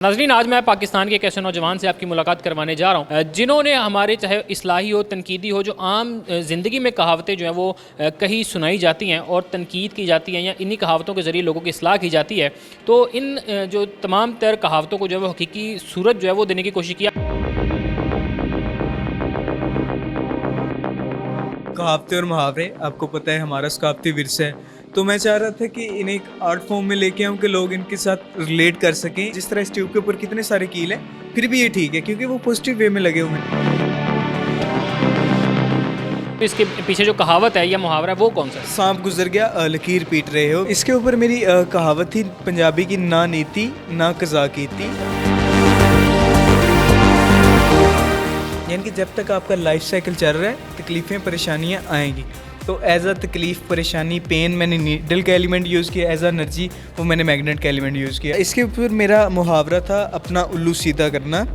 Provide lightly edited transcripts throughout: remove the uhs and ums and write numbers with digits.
नाज़रीन, आज मैं पाकिस्तान के एक ऐसे नौजवान से आपकी मुलाकात करवाने जा रहा हूँ जिन्होंने हमारे चाहे इस्लाही हो, तनकीदी हो, जो आम ज़िंदगी में कहावतें जो हैं वो कहीं सुनाई जाती हैं और तनकीद की जाती हैं या इन्हीं कहावतों के ज़रिए लोगों की इस्लाह की जाती है। तो इन जो तमाम तर कहावतों को जो है वो हकीकी सूरत जो है वो देने की कोशिश किया। कहावतें और मुहावरे आपको पता है हमारा सकाफ़ती विरसा है। तो मैं चाह रहा था कि इन्हें एक आर्ट फॉर्म में लेके आऊँ कि लोग इनके साथ रिलेट कर सकें। जिस तरह इस ट्यूब के ऊपर कितने सारे कील हैं, फिर भी ये ठीक है क्योंकि वो पॉजिटिव वे में लगे हुए हैं। तो इसके पीछे जो कहावत है या मुहावरा है वो कौन सा है? सांप गुजर गया लकीर पीट रहे हो। इसके ऊपर मेरी कहावत थी पंजाबी की, ना नीति ना कज़ा कीती। यानी कि जब तक आपका लाइफ साइकिल चल रहा है तकलीफ़ें परेशानियाँ आएंगी। तो एज अ तकलीफ़ परेशानी पेन मैंने नीडल का एलिमेंट यूज़ किया, एज अ एनर्जी वो मैंने मैग्नेट का एलिमेंट यूज़ किया। इसके ऊपर मेरा मुहावरा था अपना उल्लू सीधा करना।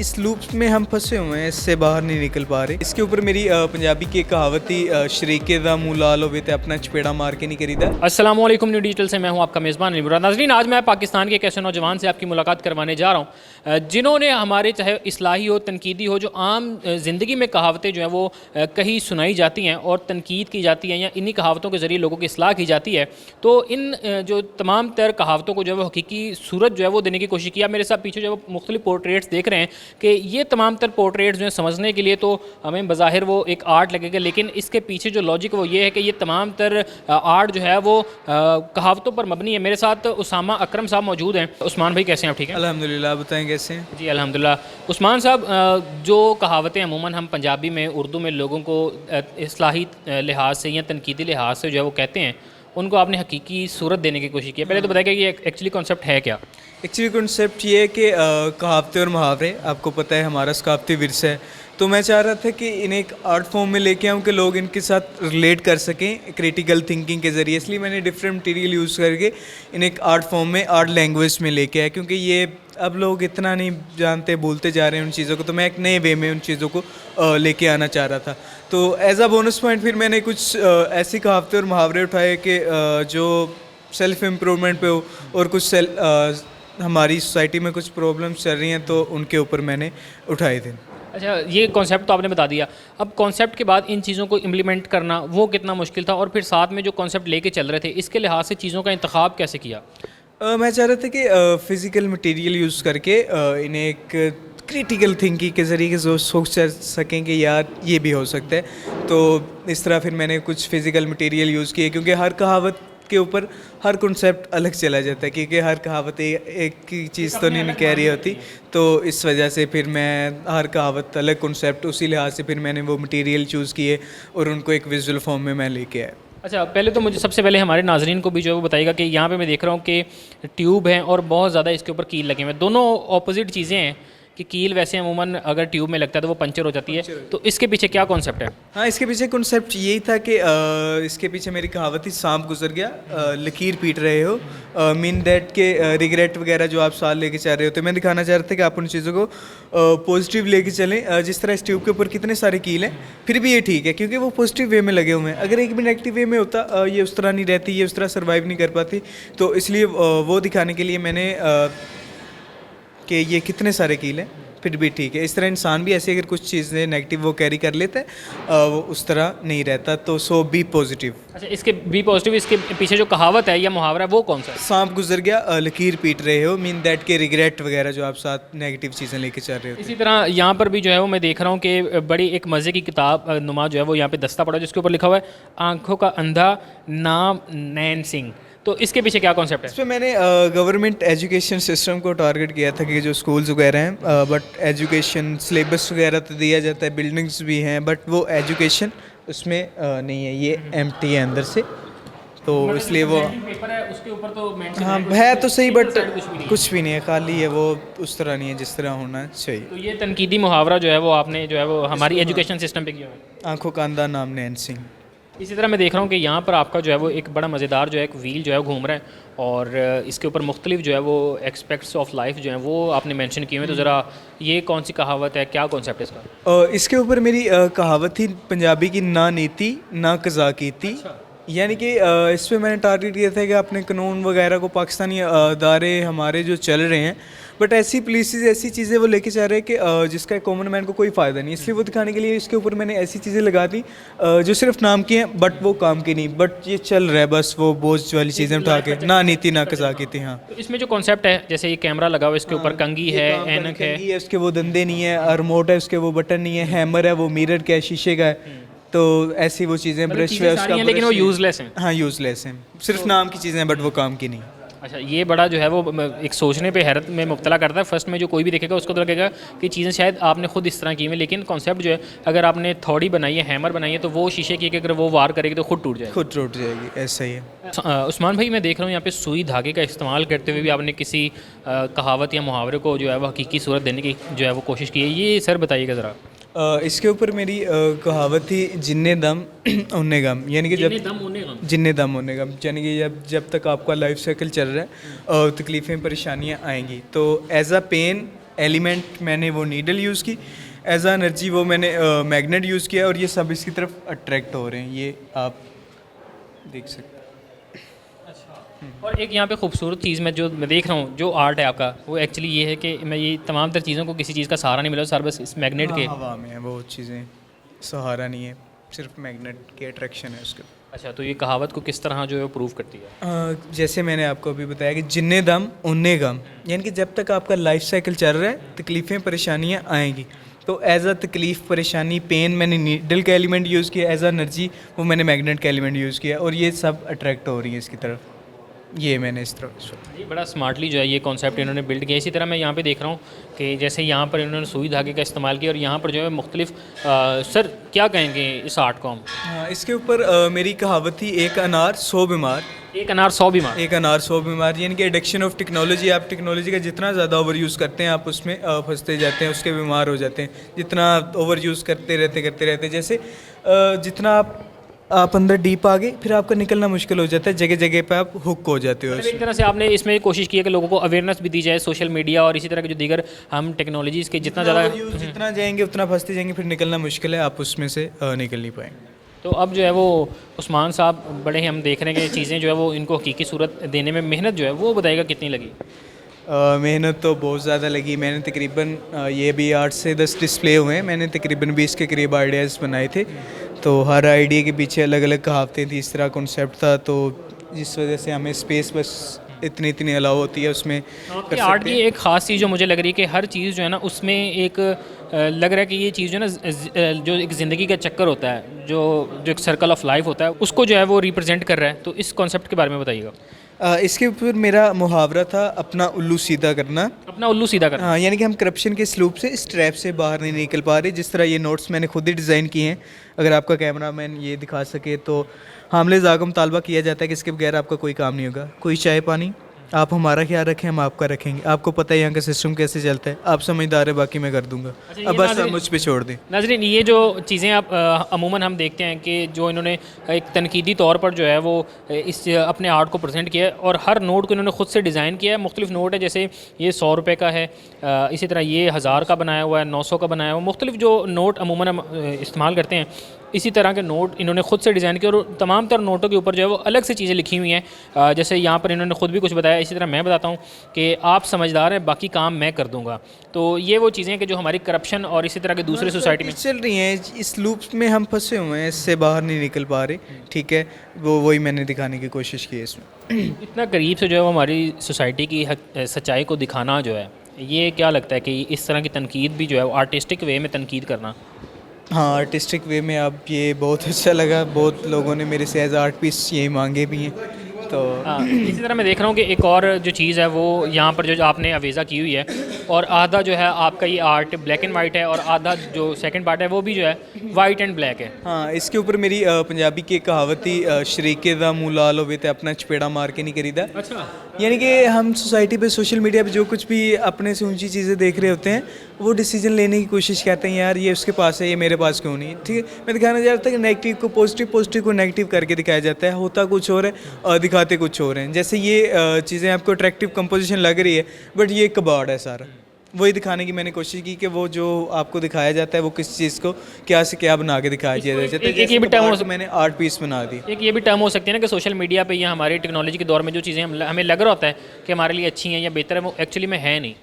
इस लूप में हम फंसे हुए हैं, इससे बाहर नहीं निकल पा रहे। इसके ऊपर मेरी पंजाबी की एक कहावत थी, शरीके दा मुँह लाल होवे ते अपना चपेड़ा मार के नहीं करीदा। अस्सलाम वालेकुम, न्यू डिजिटल से मैं हूं आपका मेज़बान अली मुराद। नाज़रीन, आज मैं पाकिस्तान के एक ऐसे नौजवान से आपकी मुलाकात करवाने जा रहा हूं जिन्होंने हमारे चाहे इस्लाही हो, तनकीदी हो, जो आम ज़िंदगी में कहावतें जो हैं वो कहीं सुनाई जाती हैं और तनकीद की जाती हैं या इन्हीं कहावतों के ज़रिए लोगों की इस्लाह की जाती है। तो इन जो तमाम तर कहावतों को जो है वो हकीकी सूरत जो है वो देने की कोशिश किया। मेरे साथ पीछे जो है वो मुख्तलिफ पोर्ट्रेट्स देख रहे हैं कि ये तमाम तर पोर्ट्रेट्स जो हैं समझने के लिए तो हमें बज़ाहिर वो एक आर्ट लगेगा, लेकिन इसके पीछे जो लॉजिक वो ये है कि ये तमाम तर आर्ट जो है वो कहावतों पर मबनी है। मेरे साथ उसामा अकरम साहब मौजूद हैं। उस्मान भाई कैसे हैं आप? ठीक है अल्हम्दुलिल्लाह, बताएं कैसे हैं? जी अल्हम्दुलिल्लाह। उस्मान साहब, जो कहावतें अमूमन हम पंजाबी में, उर्दू में लोगों को इस्लाही लिहाज से या तनकीदी लिहाज से जो है वो कहते हैं, उनको आपने हकीकी सूरत देने की कोशिश की है। पहले तो बताइए कि ये एक्चुअली कॉन्सेप्ट है क्या? एक्चुअली कॉन्सेप्ट ये है कि कहावतें और मुहावरे आपको पता है हमारा सकाफ़ती विरसा है। तो मैं चाह रहा था कि इन्हें एक आर्ट फॉर्म में लेके आऊँ कि लोग इनके साथ रिलेट कर सकें क्रिटिकल थिंकिंग के ज़रिए। इसलिए मैंने डिफरेंट मटेरियल यूज़ करके इन्हें एक आर्ट फॉर्म में, आर्ट लैंग्वेज में लेके आया, क्योंकि ये अब लोग इतना नहीं जानते, भूलते जा रहे हैं उन चीज़ों को। तो मैं एक नए वे में उन चीज़ों को लेके आना चाह रहा था। तो एज अ बोनस पॉइंट फिर मैंने कुछ ऐसी कहावतें और मुहावरे उठाए कि जो सेल्फ़ इम्प्रूवमेंट पे हो, और कुछ हमारी सोसाइटी में कुछ प्रॉब्लम्स चल रही हैं तो उनके ऊपर मैंने उठाए थे। अच्छा, ये कॉन्सेप्ट तो आपने बता दिया। अब कॉन्सेप्ट के बाद इन चीज़ों को इम्प्लीमेंट करना वो कितना मुश्किल था, और फिर साथ में जो कॉन्सेप्ट लेके चल रहे थे इसके लिहाज से चीज़ों का इंतखाब कैसे किया? मैं चाह रहा था कि फ़िज़िकल मटेरियल यूज़ करके इन्हें एक क्रिटिकल थिंकिंग के ज़रिए जो सोच सकें कि यार ये भी हो सकता है। तो इस तरह फिर मैंने कुछ फ़िज़िकल मटेरियल यूज़ किए, क्योंकि हर कहावत के ऊपर हर कॉन्सेप्ट अलग चला जाता है, क्योंकि हर कहावत एक ही चीज़ तो नहीं कह रही होती। तो इस वजह से फिर मैं हर कहावत अलग कॉन्सेप्ट, उसी लिहाज से फिर मैंने वो मटेरियल चूज़ किए और उनको एक विजुअल फॉर्म में मैं लेके आया। अच्छा, पहले तो मुझे सबसे पहले हमारे नाजरीन को भी जो है वो बताइएगा कि यहाँ पे मैं देख रहा हूँ कि ट्यूब है और बहुत ज़्यादा इसके ऊपर कील लगे हुए हैं। दोनों ऑपोजिट चीज़ें हैं कि कील वैसे अमूमन अगर ट्यूब में लगता है तो वो पंचर हो जाती है। तो इसके पीछे क्या कॉन्सेप्ट है? हाँ, इसके पीछे कॉन्सेप्ट यही था कि इसके पीछे मेरी कहावत थी, सांप गुजर गया लकीर पीट रहे हो। मीन दैट के रिग्रेट वगैरह जो आप साल लेके चल रहे होते, मैं दिखाना चाह रहा था कि आप उन चीज़ों को पॉजिटिव लेके चलें। जिस तरह इस ट्यूब के ऊपर कितने सारे कील हैं, फिर भी ये ठीक है क्योंकि वो पॉजिटिव वे में लगे हुए हैं। अगर एक भी नेगेटिव वे में होता ये उस तरह नहीं रहती, ये उस तरह सर्वाइव नहीं कर पाती। तो इसलिए वो दिखाने के लिए मैंने कि ये कितने सारे कील हैं फिर भी ठीक है। इस तरह इंसान भी ऐसे अगर कुछ चीज़ें नेगेटिव वो कैरी कर लेता है, वो उस तरह नहीं रहता। तो सो बी पॉजिटिव। अच्छा, इसके बी पॉजिटिव, इसके पीछे जो कहावत है या मुहावरा है वो कौन सा है? सांप गुजर गया लकीर पीट रहे हो, मीन दैट के रिग्रेट वगैरह जो आप साथ नेगेटिव चीज़ें लेके चल रहे हो। इसी तरह यहाँ पर भी जो है वो मैं देख रहा हूँ कि बड़ी एक मज़े की किताब नुमा जो है वो यहाँ पे दस्ता पड़ा, जिसके ऊपर लिखा हुआ है आँखों का अंधा नाम नैन सिंह। तो इसके पीछे क्या कॉन्सेप्ट है? इस पर मैंने गवर्नमेंट एजुकेशन सिस्टम को टारगेट किया था कि जो स्कूल्स वगैरह हैं, बट एजुकेशन सिलेबस वगैरह तो दिया जाता है, बिल्डिंग्स भी हैं, बट वो एजुकेशन उसमें नहीं है, ये एम्प्टी है अंदर से। तो इसलिए वो पेपर है उसके ऊपर तो मेंशन हाँ है तो सही, बट कुछ भी नहीं है, खाली है, वो उस तरह नहीं है जिस तरह होना चाहिए। तो ये तनकीदी मुहावरा जो है वो आपने जो है वो हमारी एजुकेशन सिस्टम पे किया हुआ है। आँखों का अंधा नाम नैन सिंह। इसी तरह मैं देख रहा हूँ कि यहाँ पर आपका जो है वो एक बड़ा मज़ेदार जो है एक व्हील जो है घूम रहा है, और इसके ऊपर मुख्तलिफ जो है वो एक्सपेक्ट्स ऑफ लाइफ जो हैं वो आपने मेंशन किए हुए हैं। तो ज़रा ये कौन सी कहावत है, क्या कॉन्सेप्ट है इसका? इसके ऊपर मेरी कहावत थी पंजाबी की, ना नीति ना कज़ा कीती। यानी कि इस पे मैंने टारगेट किया था कि अपने कानून वगैरह को पाकिस्तानी अदारे हमारे जो चल रहे हैं, बट ऐसी पुलिसेस ऐसी चीज़ें वो लेके जा रहे हैं कि जिसका कॉमन मैन को कोई फ़ायदा नहीं, इसलिए वो दिखाने के लिए इसके ऊपर मैंने ऐसी चीज़ें लगा दी जो सिर्फ नाम की हैं बट वो काम की नहीं, बट ये चल रहा है बस वो बोझ वाली चीज़ें उठा के, ना नीति ना कज़ाक़ती। हाँ, तो इसमें जो कॉन्सेप्ट है, जैसे ये कैमरा लगा हुआ है, इसके ऊपर कंघी है, ऐनक है, कंघी है, उसके वो दंदे नहीं है, रिमोट है उसके वो बटन नहीं है, हैमर है वो मिरर का है, शीशे का है, तो ऐसी वो चीज़ें, ब्रश चीज़ें है सारी उसका हैं, लेकिन वो brush है। यूज़लेस हैं। हाँ, यूज़लेस हैं, सिर्फ नाम की चीज़ें हैं बट वो काम की नहीं। अच्छा, ये बड़ा जो है वो एक सोचने पे हैरत में मुब्तला करता है। फर्स्ट में जो कोई भी देखेगा उसको तो लगेगा कि चीज़ें शायद आपने खुद इस तरह की हैं, लेकिन कॉन्सेप्ट जो है, अगर आपने थोड़ी बनाई है, हैमर बनाई है, तो वो शीशे की, कि अगर वो वार करेगी तो खुद टूट जाएगी। खुद टूट जाएगी, ऐसा ही है। उस्मान भाई, मैं देख रहा हूँ यहाँ पे सुई धागे का इस्तेमाल करते हुए भी आपने किसी कहावत या मुहावरे को जो है वो हकीकी सूरत देने की जो है वो कोशिश की है। ये सर बताइएगा ज़रा। इसके ऊपर मेरी कहावत थी, जिन्ने दम उन्ने गम, यानी कि जब जिन्ने दम उन्ने गम, यानी कि जब तक आपका लाइफ साइकिल चल रहा है और तकलीफ़ें परेशानियां आएंगी, तो एज अ पेन एलिमेंट मैंने वो नीडल यूज़ की, एज अ एनर्जी वो मैंने मैग्नेट यूज़ किया, और ये सब इसकी तरफ अट्रैक्ट हो रहे हैं, ये आप देख सकते हैं। और एक यहाँ पे खूबसूरत चीज़ मैं देख रहा हूँ, जो आर्ट है आपका, वो एक्चुअली ये है कि मैं ये तमाम तर चीज़ों को किसी चीज़ का सहारा नहीं मिला, सर बस इस मैग्नेट के हवा में है वो चीज़ें, सहारा नहीं है, सिर्फ मैग्नेट की अट्रैक्शन है उसके। अच्छा, तो ये कहावत को किस तरह जो है वो प्रूव करती है? जैसे मैंने आपको अभी बताया कि जिन्ने दम उन्ने गम, यानी कि जब तक आपका लाइफ साइकिल चल रहा है तकलीफ़ें परेशानियाँ आएंगी, तो एज अ तकलीफ़ परेशानी पेन मैंने नीडल का एलिमेंट यूज़ किया, एज अ एनर्जी वो मैंने मैग्नेट का एलिमेंट यूज़ किया, और ये सब अट्रैक्ट हो रही है इसकी तरफ, ये मैंने इस तरह। ये बड़ा स्मार्टली जो है ये कॉन्सेप्ट इन्होंने बिल्ड किया। इसी तरह मैं यहाँ पे देख रहा हूँ कि जैसे यहाँ पर इन्होंने सुई धागे का इस्तेमाल किया, और यहाँ पर जो है मुख्तलिफ सर क्या कहेंगे इस आर्ट को हम? हाँ, इसके ऊपर मेरी कहावत थी, एक अनार 100 बीमार। एक अनार 100 बीमार। एक अनार 100 बीमार, यानी कि एडिक्शन ऑफ टेक्नोलॉजी, आप टेक्नोलॉजी का जितना ज़्यादा ओवर यूज़ करते हैं आप उसमें फंसते जाते हैं, उसके बीमार हो जाते हैं, जितना ओवर यूज़ करते रहते जैसे जितना आप अंदर डीप आ गए फिर आपका निकलना मुश्किल हो जाता है, जगह जगह पे आप हुक हो जाते हो। एक तरह से आपने इसमें कोशिश की है कि लोगों को अवेयरनेस भी दी जाए, सोशल मीडिया और इसी तरह के जो दीगर हम टेक्नोलॉजीज़ के जितना ज़्यादा जितना जाएंगे उतना फंसते जाएंगे, फिर निकलना मुश्किल है, आप उसमें से निकल नहीं पाएंगे। तो अब जो है वो उस्मान साहब बड़े हैं, हम देख रहे हैं कि चीज़ें जो है वो इनको हकीकी सूरत देने में मेहनत जो है वो बताइएगा कितनी लगी? मेहनत तो बहुत ज़्यादा लगी। मैंने तकरीबन ये भी 8 से 10 डिस्प्ले हुए हैं, मैंने तकरीबन 20 के करीब आइडियाज़ बनाए थे, तो हर आइडिया के पीछे अलग अलग कहावतें थी, इस तरह कॉन्सेप्ट था, तो जिस वजह से हमें स्पेस बस इतनी अलाउ होती है उसमें कर आर्ट सकते की हैं। एक ख़ास चीज़ जो मुझे लग रही है कि हर चीज़ जो है ना उसमें एक लग रहा है कि ये चीज़ जो है ना जो एक ज़िंदगी का चक्कर होता है, जो एक सर्कल ऑफ लाइफ होता है, उसको जो है वो रिप्रेजेंट कर रहा है। तो इस कॉन्सेप्ट के बारे में बताइएगा। इसके ऊपर मेरा मुहावरा था, अपना उल्लू सीधा करना। अपना उल्लू सीधा करना। हाँ, यानी कि हम करप्शन के स्लूप से, इस ट्रैप से बाहर नहीं निकल पा रहे। जिस तरह ये नोट्स मैंने खुद ही डिज़ाइन किए हैं, अगर आपका कैमरा मैन ये दिखा सके, तो हामले ज़ागम तालबा किया जाता है कि इसके बगैर आपका कोई काम नहीं होगा। कोई चाय पानी, आप हमारा ख्याल रखें, हम आपका रखेंगे। आपको पता है यहाँ का सिस्टम कैसे चलता है, आप समझदार है, बाकी मैं कर दूंगा। अब बस आप मुझ पे छोड़ दें। नाज़रीन, ये जो चीज़ें आप अमूमन हम देखते हैं कि जो इन्होंने एक तनकीदी तौर पर जो है वो इस अपने आर्ट को प्रेजेंट किया है, और हर नोट को इन्होंने खुद से डिज़ाइन किया है। मुख्तलिफ नोट है, जैसे ये 100 रुपये का है, इसी तरह ये 1000 का बनाया हुआ है, 900 का बनाया हुआ है। मुख्तलिफ जो नोट अमूमन हम इस्तेमाल करते हैं, इसी तरह के नोट इन्होंने खुद से डिज़ाइन किए, और तमाम तर नोटों के ऊपर जो है वो अलग से चीज़ें लिखी हुई हैं। जैसे यहाँ पर इन्होंने खुद भी कुछ बताया, इसी तरह मैं बताता हूँ कि आप समझदार हैं, बाकी काम मैं कर दूँगा। तो ये वो चीज़ें कि जो हमारी करप्शन और इसी तरह के दूसरे सोसाइटी में चल रही हैं, इस लूप में हम फंसे हुए हैं, इससे बाहर नहीं निकल पा रहे। ठीक है, वही मैंने दिखाने की कोशिश की है इसमें। इतना करीब से जो है वो हमारी सोसाइटी की सच्चाई को दिखाना जो है, ये क्या लगता है कि इस तरह की तनकीद भी जो है वो आर्टिस्टिक वे में तनकीद करना? हाँ, आर्टिस्टिक वे में अब ये बहुत अच्छा लगा। बहुत लोगों ने मेरे से एज आर्ट पीस ये मांगे भी हैं, तो इसी तरह मैं देख रहा हूँ कि एक और जो चीज़ है वो यहाँ पर जो आपने अवेज़ा की हुई है, और आधा जो है आपका ये आर्ट ब्लैक एंड वाइट है, और आधा जो सेकंड पार्ट है वो भी जो है वाइट एंड ब्लैक है। हाँ, इसके ऊपर मेरी पंजाबी की एक कहावत थी, शरीके दा मुँह लाल होवे ते अपना चपेड़ा मार के नहीं करीदा। अच्छा। यानी कि हम सोसाइटी पे, सोशल मीडिया पे जो कुछ भी अपने से ऊंची चीज़ें देख रहे होते हैं, वो डिसीजन लेने की कोशिश करते हैं, यार ये उसके पास है, ये मेरे पास क्यों नहीं। ठीक है, मैं दिखाना चाहता था कि नेगेटिव को पॉजिटिव, पॉजिटिव को नेगेटिव करके दिखाया जाता है। होता कुछ और है और दिखाते कुछ और हैं। जैसे ये चीज़ें आपको अट्रैक्टिव कंपोजिशन लग रही है, बट ये कबाड़ है सारा। वही दिखाने की मैंने कोशिश की कि वो जो आपको दिखाया जाता है वो किस चीज़ को क्या से क्या बना के दिखाया जाता है। एक- जैसे एक ये भी term हो कबाड़ को मैंने आर्ट पीस बना दी। एक ये भी टर्म हो सकती है ना कि सोशल मीडिया पे या हमारे टेक्नोलॉजी के दौर में जो चीज़ें हमें लग रहा होता है कि हमारे लिए अच्छी हैं या बेहतर है, वो एक्चुअली में है नहीं।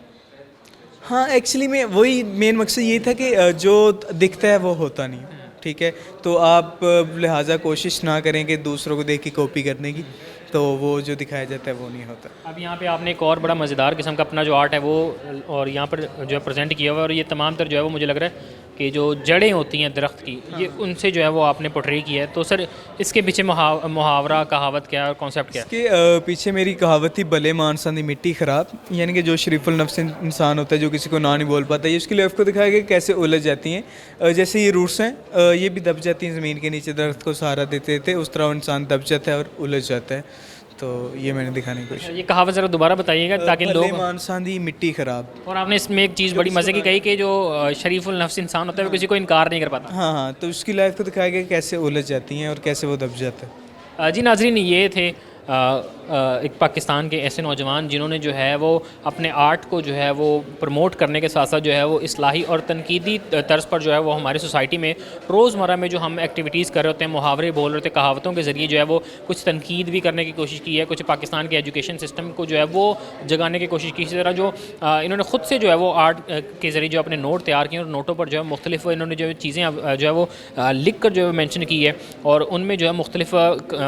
हाँ, एक्चुअली में वही मेन मकसद यही था कि जो दिखता है वो होता नहीं, ठीक है। तो आप लिहाजा कोशिश ना करें कि दूसरों को देख के कॉपी करने की, तो वो जो दिखाया जाता है वो नहीं होता। अब यहाँ पे आपने एक और बड़ा मज़ेदार किस्म का अपना जो आर्ट है वो और यहाँ पर जो है प्रेजेंट किया हुआ है, और ये तमाम तर जो है वो मुझे लग रहा है कि जो जड़ें होती हैं दरख्त की, ये उनसे जो है वो आपने पोर्ट्रे किया है। तो सर इसके पीछे मुहावरा कहावत क्या है और कॉन्सेप्ट क्या है? इसके पीछे मेरी कहावत थी, भले मानसा दी मिट्टी ख़राब, यानी कि जो शरीफुल नफ्स इंसान होता है जो किसी को ना नहीं बोल पाता, ये उसकी लाइफ को दिखाया गया कैसे उलझ जाती हैं। जैसे ये रूट्स हैं, ये भी दब जाती हैं ज़मीन के नीचे, दरख्त को सहारा देते देते उस तरह वो इंसान दब जाता है और उलझ जाता है। तो ये मैंने दिखाने की कोशिश। ये कहावत ज़रा दोबारा बताइएगा ताकि भले लोग। मानसा दी मिट्टी ख़राब। और आपने इसमें एक चीज़ बड़ी मज़े की कही कि जो शरीफुल नफ्स इंसान होता है वो किसी को इनकार नहीं कर पाता। हाँ हाँ, तो उसकी लाइफ को दिखाया गया कैसे उलझ जाती हैं और कैसे वो दब जाता है। जी नाजरीन, ये थे एक पाकिस्तान के ऐसे नौजवान जिन्होंने जो है वो अपने आर्ट को जो है वो प्रमोट करने के साथ साथ जो है वो इस्लाही और तनकीदी तर्ज पर जो है वो हमारी सोसाइटी में रोज़मर्रा में जो हम एक्टिविटीज़ कर रहे होते हैं, मुहावरे बोल रहे होते हैं, कहावतों के ज़रिए जो है वो कुछ तनकीद भी करने की कोशिश की है, कुछ पाकिस्तान के एजुकेशन सिस्टम को जो है वो जगाने की कोशिश की। इसी तरह जो इन्होंने ख़ुद से जो है वो आर्ट के ज़रिए जो अपने नोट तैयार किए और नोटों पर जो है मुख्तलिफ इन्होंने जो चीज़ें जो है वो लिख कर जो है मैंशन की है, और उनमें जो है मुख्तलिफ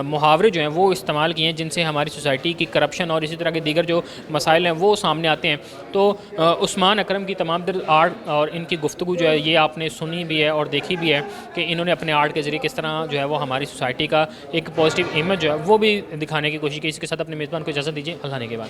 मुहावरे जो हैं वो इस्तेमाल किए हैं जिनसे हमारी सोसाइटी की करप्शन और इसी तरह के दीगर जो मसाइल हैं वो सामने आते हैं। तो उस्मान अकरम की तमाम तर आर्ट और इनकी गुफ्तगू जो है ये आपने सुनी भी है और देखी भी है कि इन्होंने अपने आर्ट के ज़रिए किस तरह जो है वो हमारी सोसाइटी का एक पॉजिटिव इमेज जो है वो भी दिखाने की कोशिश की। इसके साथ अपने मेज़बान को इजाज़त दीजिए। अल्लाह ने के बाद।